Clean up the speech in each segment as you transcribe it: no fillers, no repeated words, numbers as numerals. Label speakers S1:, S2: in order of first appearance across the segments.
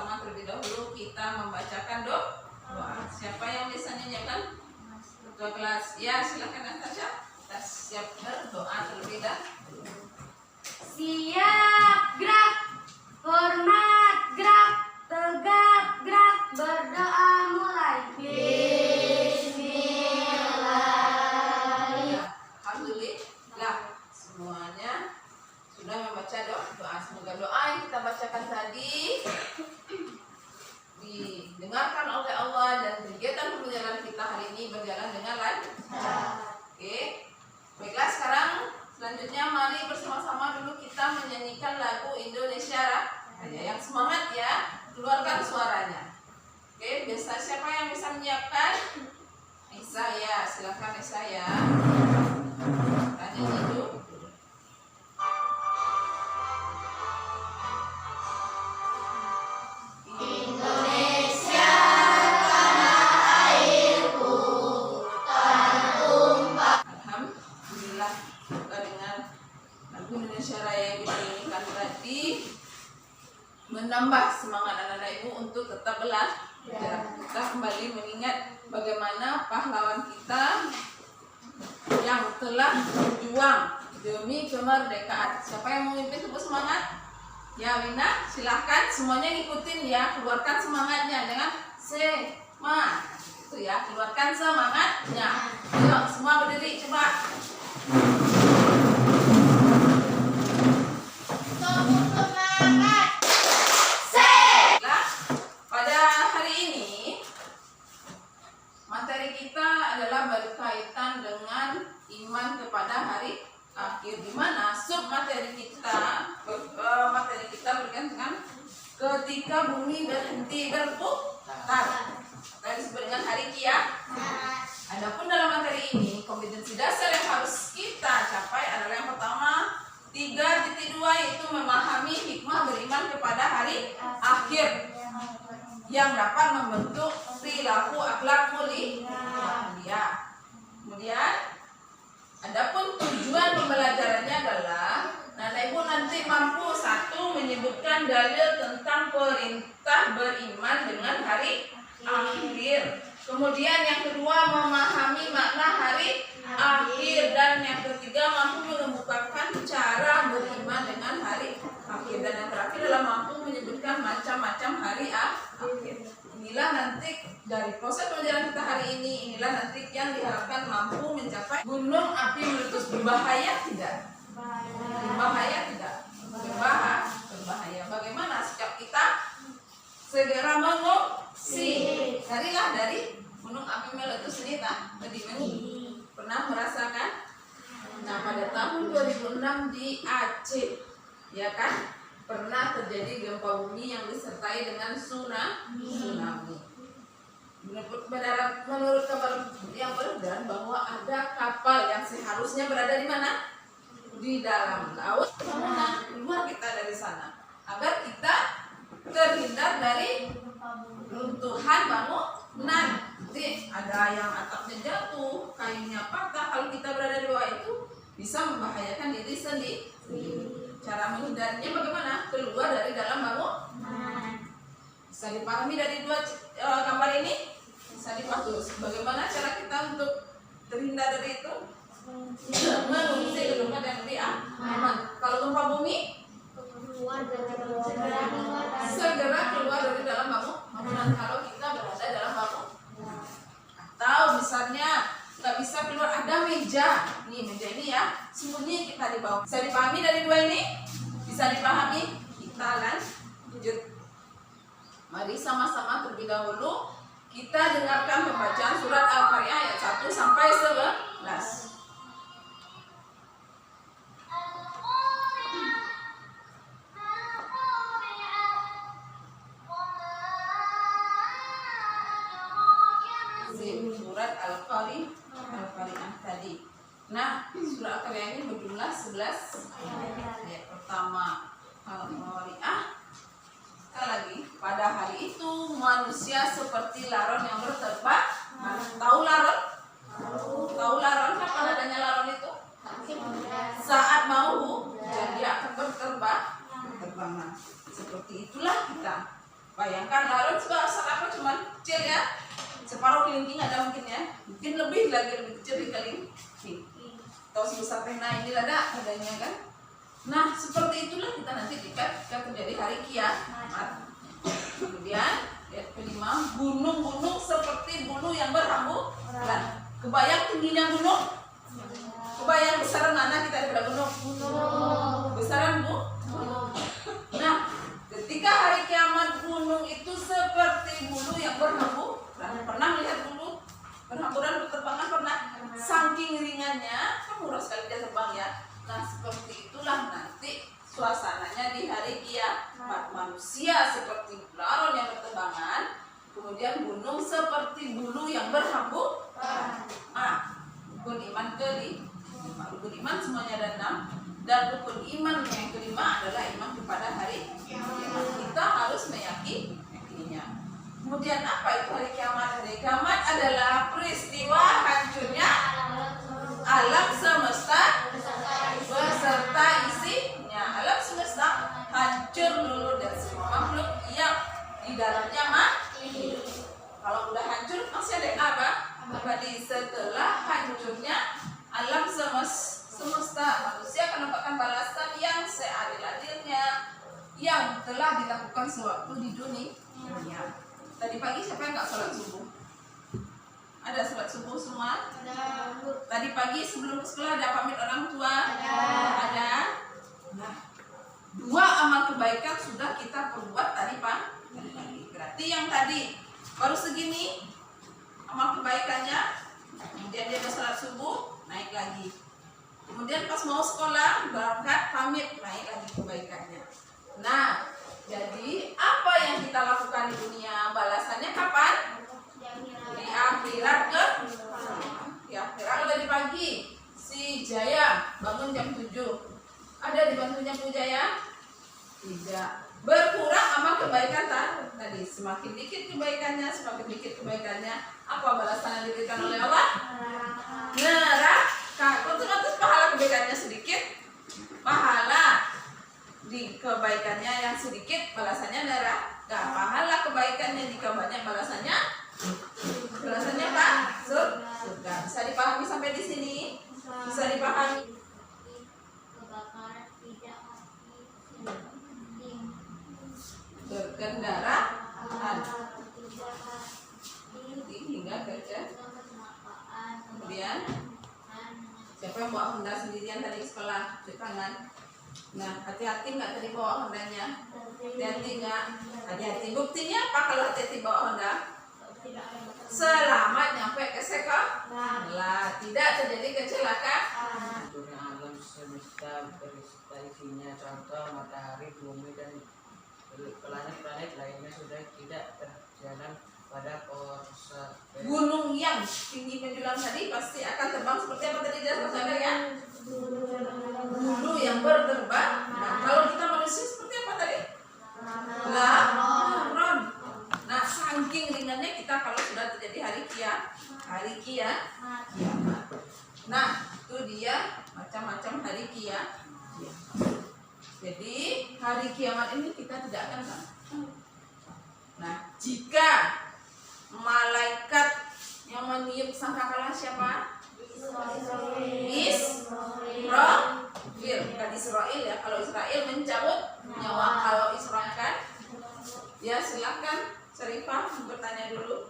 S1: bersama-sama terlebih dahulu kita membacakan doa. Siapa yang bisa nyanyikan? Ketua kelas. Ya, silakan Natasha. Kita siap berdoa terlebih dahulu.
S2: Siap gerak, hormat gerak, tegap gerak, berdoa mulai.
S1: Ya, alhamdulillah semuanya sudah membaca doa. Semoga doa yang kita bacakan tadi didengarkan oleh Allah dan kegiatan pembelajaran kita hari ini berjalan dengan lancar. Oke, baiklah sekarang selanjutnya mari bersama-sama dulu kita menyanyikan lagu Indonesia Raya. Yang semangat ya, keluarkan suaranya. Oke, biasa siapa yang bisa menyiapkan? Nisa ya, silakan Nisa ya. Tanya dulu. Indonesia Raya yang dinyanyikan tadi menambah semangat anak-anak ibu untuk tetap belajar. Kita kembali mengingat bagaimana pahlawan kita yang telah berjuang demi kemerdekaan. Siapa yang memimpin tepuk semangat? Ya Wina, silahkan semuanya ngikutin ya, keluarkan semangatnya dengan semangat. Itu ya, keluarkan semangatnya. Ayo semua berdiri coba. Materi kita adalah berkaitan dengan iman kepada hari akhir, di mana sub materi kita berkaitan dengan ketika bumi berhenti berputar. Tadi disebut dengan hari kiamat. Adapun dalam materi ini kompetensi dasar yang harus kita capai adalah yang pertama 3.2 yaitu memahami hikmah beriman kepada hari akhir yang dapat membentuk perilaku akhlak mulia. Kemudian, adapun tujuan pembelajarannya adalah Nana Ibu nanti mampu satu menyebutkan dalil tentang perintah beriman dengan hari akhir. Kemudian yang kedua memahami makna hari akhir dan yang ketiga mampu mengemukakan cara beriman dengan hari akhir dan yang terakhir adalah mampu menyebutkan macam-macam hari akhir. Inilah nanti dari proses pembelajaran kita hari ini, inilah nanti yang diharapkan mampu mencapai gunung api meletus. Berbahaya tidak? Berbahaya tidak? Berbahaya. Bagaimana sikap kita? Segera mengungsi. Carilah dari gunung api meletus ini tadi pernah merasakan? Nah, pada tahun 2006 di Aceh, ya kan? Pernah terjadi gempa bumi yang disertai dengan tsunami. Menurut kabar yang beredar bahwa ada kapal yang seharusnya berada di mana? Di dalam laut. Keluar kita dari sana agar kita terhindar dari runtuhan bangunan. Nanti ada yang atapnya jatuh, kayunya patah. Kalau kita berada di bawah itu bisa membahayakan diri sendiri. Cara menghindarinya bagaimana? Keluar dari dalam bangunan. Bisa dipahami dari dua gambar ini? Bisa dipahami. Bagaimana cara kita untuk terhindar dari itu? Mengungsi ke tempat yang lebih aman. Kalau gempa bumi? Segera keluar dari dalam bangunan. Kalau kita berada dalam bangunan. Atau misalnya nggak bisa keluar, ada meja. Nih meja ini ya, sembunyi kita di bawah. Bisa dipahami dari dua ini? Bisa dipahami? Kita lanjut. Mari sama-sama terlebih dahulu kita dengarkan pembacaan surat Al-Qari'ah ayat 1 sampai 11. Surat Al-Qari'ah tadi. Nah, surat Al-Qari'ah ini berjumlah 11 ayat. Pertama Al-Qari'ah. Sekali lagi, pada hari itu manusia seperti laron yang berterbangan. Tahu laron? Tahu laron? Kapan adanya laron itu? Saat mau hujan dia akan berterbang. Seperti itulah kita. Bayangkan lalu sebesar apa, cuman kecil ya, separuh kelingking ada mungkin ya, mungkin lebih lagi, lebih kecil di kelingking. Tahu sebesar pena ini ada adanya kan. Nah seperti itulah kita nanti jika terjadi hari kiamat. Kemudian lihat kelima, gunung-gunung seperti bulu yang berhamburan. Kebayang tingginya gunung? Kebayang besaran mana kita daripada gunung? Besaran bu? Nah ketika hari kiamat gunung itu seperti bulu yang berhamburan. Pernah melihat bulu berhamburan berterbangan? Pernah? Saking ringannya kan murah sekali dia terbang ya. Nah seperti itulah nanti suasananya di hari kiamat. Manusia seperti laron yang berterbangan, kemudian gunung seperti bulu yang berhamburan. Rukun iman kelima. Rukun iman semuanya ada 6, dan rukun iman yang kelima adalah iman kepada hari kiamat. Kita harus meyakininya. Kemudian apa itu hari kiamat? Hari kiamat adalah peristiwa hancurnya alam semesta beserta isinya. Alam semesta hancur dulu dan semua makhluk yang di dalamnya mati. Kalau udah hancur masih ada apa? Abadi. Setelah hancurnya alam semesta, manusia akan mendapatkan balasan yang seadil-adilnya yang telah dilakukan sewaktu di dunia. Tadi pagi siapa yang nggak sholat subuh? Ada sholat subuh semua?
S2: Ada.
S1: Tadi pagi sebelum ke sekolah ada pamit orang tua? Ada. Nah, 2 amal kebaikan sudah kita perbuat tadi pagi. Berarti yang tadi baru segini amal kebaikannya, kemudian dia sholat subuh, naik lagi. Kemudian pas mau sekolah, berangkat pamit, naik lagi kebaikannya. Nah, jadi apa yang kita lakukan di dunia, balasannya kapan? Di akhirat ke? Di akhirat. Tadi pagi si Jaya bangun jam 7. Ada dibantunya Bu Jaya? Tidak. Berkurang amal kebaikan tadi. Semakin dikit kebaikannya, semakin dikit kebaikannya. Apa balasan yang diberikan oleh Allah? Neraka. Otomatis pahala kebaikannya sedikit, pahala di kebaikannya yang sedikit balasannya neraka. Pahala kebaikannya jika banyak balasannya apa? Surga. Bisa dipahami sampai di sini? Bisa dipahami? Berkendaraan hingga kerja. Kemudian siapa yang bawa Honda sendirian tadi ke sekolah? Di tangan. Nah, hati-hati nggak tadi bawa Hondanya? Hati-hati nggak? Hati-hati. Buktinya apa kalau hati-hati bawa Honda? Selamat nyampe ke sekolah. Lah, tidak terjadi kecelakaan.
S3: Alam semesta berserta isinya, contoh matahari, bumi dan planet-planet lainnya sudah tidak terjalan pada proses.
S1: Gunung yang tinggi menjulang tadi pasti akan terbang seperti apa tadi dia sadar ya? Bulu yang berterbang. Nah, kalau kita manusia seperti apa tadi? Laron. Nah, saking ringannya kita kalau sudah terjadi hari kiamat. Nah, itu dia macam-macam hari kiamat. Jadi hari kiamat ini kita tidak akan tahu. Nah, jika malaikat yang meniup sangkakala siapa? Israel. Bukan Israel ya. Kalau Israel mencabut nyawa, kalau Israel kan ya silakan Syarifah bertanya dulu.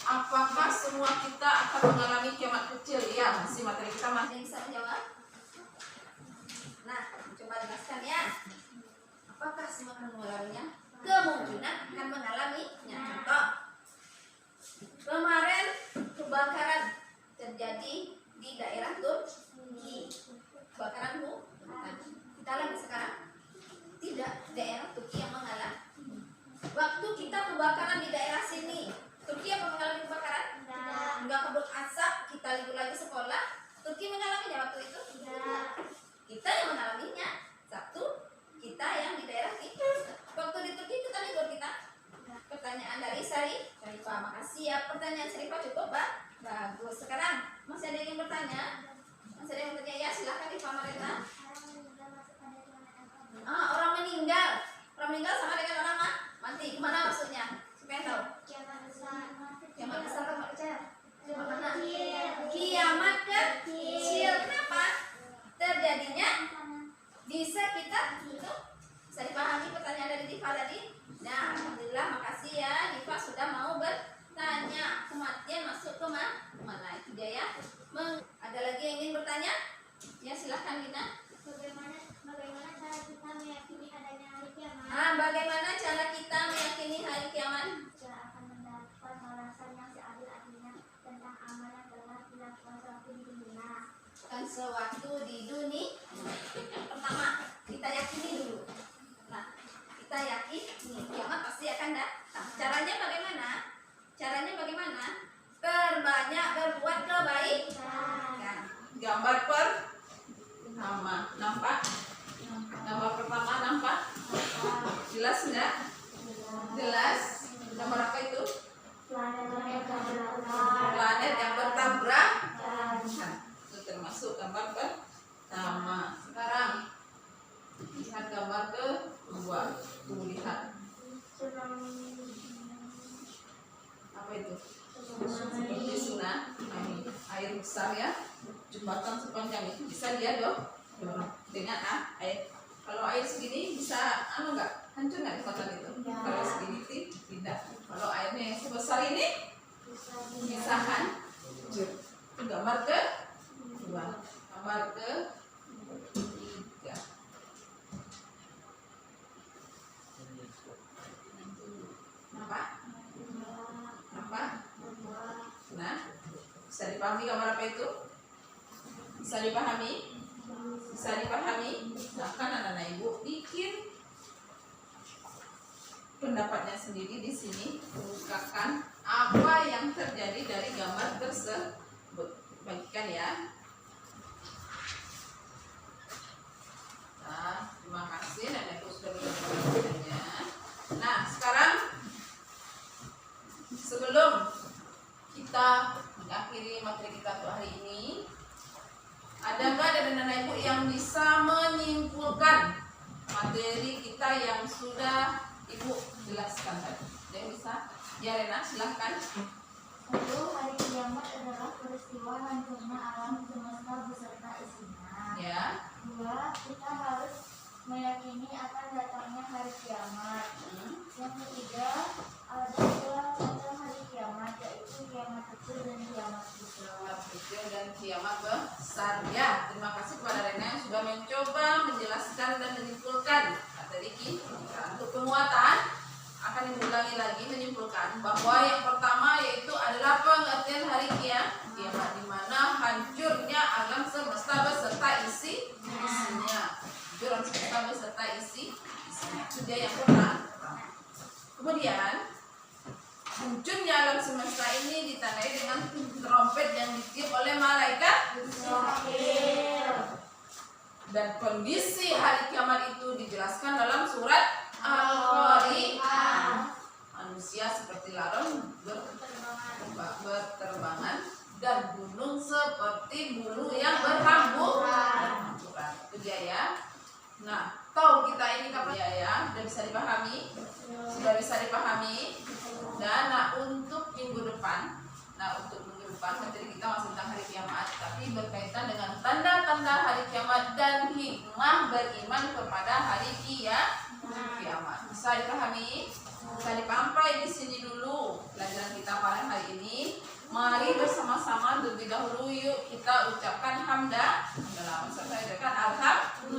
S1: Apakah semua kita akan mengalami kiamat kecil? Ya, masih materi kita masih bisa menjawab. Nah, coba jelaskan ya. Apakah semua akan mengalaminya? Kemungkinan akan mengalaminya. Contoh, kemarin kebakaran terjadi di daerah Turki. Kebakaran hutan. Kita lagi sekarang tidak daerah Turki yang mengalami. Waktu kita kebakaran di daerah sini, Turki apa mengalami kebakaran? Enggak kabut asap, kita libur lagi sekolah. Turki mengalaminya waktu itu? Kita yang mengalaminya. Satu, kita yang di daerah itu. Waktu di Turki kita libur kita. Pertanyaan dari Syarifah. Makasih ya. Pertanyaan Syarifah cukup, Pak? Bagus. Sekarang masih ada yang ingin bertanya? Masih ada yang bertanya? Ya, silakan di Pamarenta. Orang meninggal meninggal sama dengan orang mati. Gimana maksudnya? Supaya tahu.
S2: Kiamat besar.
S1: Kiamat besar kan nggak percaya? Kiamat mana?
S2: Kecil.
S1: Kiamat kecil. Kenapa? Terjadinya di sekitar itu. Bisa dipahami pertanyaan dari Diva tadi? Nah, alhamdulillah, makasih ya Diva sudah mau bertanya. Kematian masuk ke mana? Itu dia ya. Ada lagi yang ingin bertanya? Ya silahkan Gina.
S2: Bagaimana cara kita meyakini adanya hari kiamat?
S1: Bagaimana cara kita meyakini hari kiamat?
S2: Kita akan mendapat balasan yang seadil-adilnya tentang amal yang telah dilakukan suatu di dunia.
S1: Kan sesuatu di dunia. Yang pertama, kita yakini dulu. Nah, kita yakin nih kiamat pasti akan datang. Caranya bagaimana? Terbanyak berbuat kebaikan. Gambar pertama, nampak? Gambar pertama nampak? Jelas enggak? Jelas. Gambar apa itu? Planet yang bertabrakan. Itu termasuk gambar pertama. Sekarang lihat gambar kedua. Tuh lihat. Apa itu? Seperti tsunami, air besar ya, jembatan sepanjang itu bisa dia dorong dengan air. Kalau air segini bisa nggak hancur nggak di kota itu? Kalau segini tidak. Kalau airnya yang sebesar ini bisa hancur. Itu gambar kedua. Gambar ketiga. Apa? Nah, bisa dipahami gambar apa itu? Bisa dipahami? Nah, kan anak-anak ibu bikin pendapatnya sendiri di sini, mengungkapkan apa yang terjadi dari gambar tersebut. Bagikan ya. Nah, terima kasih nenekku sudah berbincangnya. Nah, sekarang sebelum kita mengakhiri materi kita untuk hari ini, ada nggak dari anak ibu yang bisa menyimpulkan materi kita yang sudah ibu jelaskan tadi? Ada yang bisa? Ya Rena, silahkan.
S2: 1. Hari kiamat adalah peristiwa hancurnya alam semesta beserta isinya.
S1: Ya.
S2: 2. Kita harus meyakini akan datangnya hari kiamat. Yang ketiga, ada dua macam hari kiamat, yaitu kiamat kecil dan kiamat besar.
S1: Kiamat kecil dan kiamat besar. Ya, terima kasih kepada Rena yang sudah mencoba menjelaskan dan menyimpulkan materi kita. Untuk penguatan akan diulangi lagi menyimpulkan bahwa yang pertama yaitu adalah pengertian hari kiamat, di mana hancurnya alam semesta beserta isinya. Hancur alam semesta beserta isinya. Itu dia yang pertama. Kemudian hancurnya alam semesta ini ditandai dengan trompet yang ditiup oleh malaikat. Dan kondisi hari kiamat itu dijelaskan dalam surat Al-Qari'ah. Manusia seperti larang berterbangan dan gunung seperti bulu yang berhamburan. Itu dia ya. Nah, tahu kita ini kapan ya? Sudah bisa dipahami? Dan untuk minggu depan, materi kita masih tentang hari kiamat, tapi berkaitan dengan tanda-tanda hari kiamat dan hikmah beriman kepada hari kiamat. Bisa dipahami? Bisa dipampai di sini dulu pelajaran kita pada hari ini. Mari bersama-sama terlebih dahulu yuk kita ucapkan hamdalah. Saya ucapkan alhamdulillah.